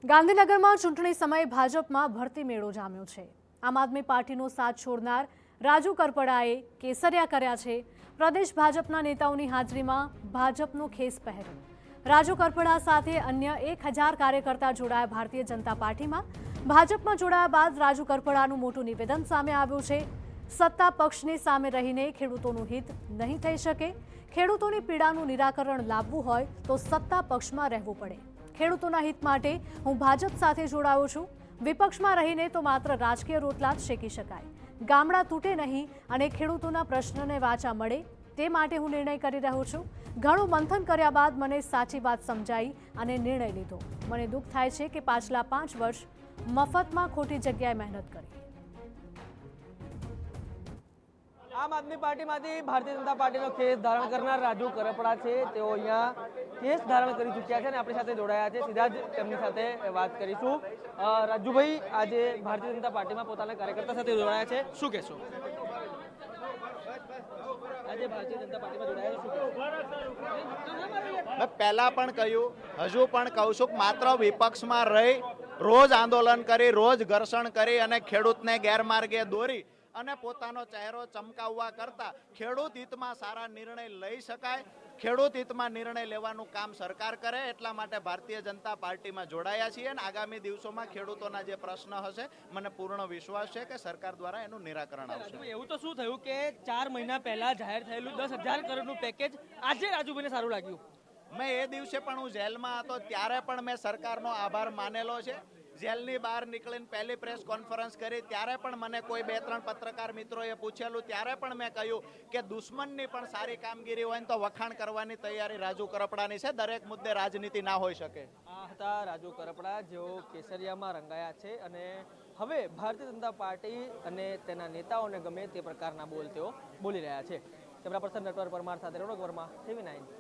ગાંધીનગરમાં ચૂંટણી સમયે ભાજપમાં ભરતી મેળો જામ્યો છે। આમ આદમી પાર્ટીનો સાથ છોડનાર રાજુ કરપડાએ કેસરિયા કર્યા છે। પ્રદેશ ભાજપના નેતાઓની હાજરીમાં ભાજપનો ખેસ પહેર્યો। રાજુ કરપડા સાથે અન્ય 1000 કાર્યકર્તા જોડાયા ભારતીય જનતા પાર્ટીમાં। ભાજપમાં જોડાયા બાદ રાજુ કરપડાનું મોટું નિવેદન સામે આવ્યું છે। સત્તા પક્ષની સામે રહીને ખેડૂતોનું હિત નહીં થઈ શકે। ખેડૂતોની પીડાનું નિરાકરણ લાવવું હોય તો સત્તા પક્ષમાં રહેવું પડે। ખેડૂતોના હિત માટે હું ભાજપ સાથે જોડાયો છું। વિપક્ષમાં રહીને તો માત્ર રાજકીય રોટલા જ શેકી શકાય। ગામડા તૂટે નહીં અને ખેડૂતોના પ્રશ્નને વાચા મળે તે માટે હું નિર્ણય કરી રહ્યો છું। ઘણું મંથન કર્યા બાદ મને સાચી વાત સમજાઈ અને નિર્ણય લીધો। મને દુઃખ થાય છે કે પાછલા 5 વર્ષ મફતમાં ખોટી જગ્યાએ મહેનત કરી। આમ આદમી પાર્ટીમાંથી ભારતીય જનતા પાર્ટીનો કેસ ધારણ કરનાર રાજુ કરપડા છે। તેઓ અહીંયા કેસ ધારણ કરી ચૂક્યા છે અને આપણી સાથે જોડાયા છે। સીધા જ તેમની સાથે વાત કરીશું। રાજુભાઈ, આજે ભારતીય જનતા પાર્ટીમાં પોતાના કાર્યકર્તા સાથે જોડાયા છે, શું કહેશો? આજે ભારતીય જનતા પાર્ટીમાં જોડાયા શું? મેં પહેલા પણ કહ્યું, હજુ પણ કહું છું, માત્ર વિપક્ષમાં રહી રોજ આંદોલન કરી, રોજ ઘર્ષણ કરી અને ખેડૂતને ગેરમાર્ગે દોરી અને પોતાનો ચહેરો ચમકાવવા કરતા ખેડૂત હિતમાં સારા નિર્ણય લઈ શકાય, ખેડૂત હિતમાં નિર્ણય લેવાનું કામ સરકાર કરે, એટલા માટે ભારતીય જનતા પાર્ટીમાં જોડાયા છીએ અને આગામી દિવસોમાં ખેડૂતોના જે પ્રશ્ન હશે મને પૂર્ણ વિશ્વાસ છે કે સરકાર દ્વારા એનું નિરાકરણ આવશે। એવું તો શું થયું કે 4 મહિના પહેલા જાહેર થયેલું 10,000 કરોડનું પેકેજ આજે રાજુભાઈને સારું લાગ્યું? મેં એ દિવસે પણ હું જેલમાં હતો ત્યારે પણ મેં સરકારનો આભાર માનેલો છે। જેલની બહાર નીકળીને પહેલી પ્રેસ કોન્ફરન્સ કરી ત્યારે પણ મને કોઈ 2-3 પત્રકાર મિત્રોએ પૂછેલું, ત્યારે પણ મેં કહ્યું કે દુશ્મનની પણ સારી કામગીરી હોય તો વખાણ કરવાની તૈયારી રાજુ કરપડાની છે। દરેક મુદ્દે રાજનીતિ ના હોઈ શકે। આ હતા રાજુ કરપડા, જેઓ કેસરિયામાં રંગાયા છે અને હવે ભારતીય જનતા પાર્ટી અને તેના નેતાઓને ગમે તે પ્રકારના બોલ તેઓ બોલી રહ્યા છે। કેમેરા પર્સન નટવર પરમાર સાથે રોનક વર્મા, TV9।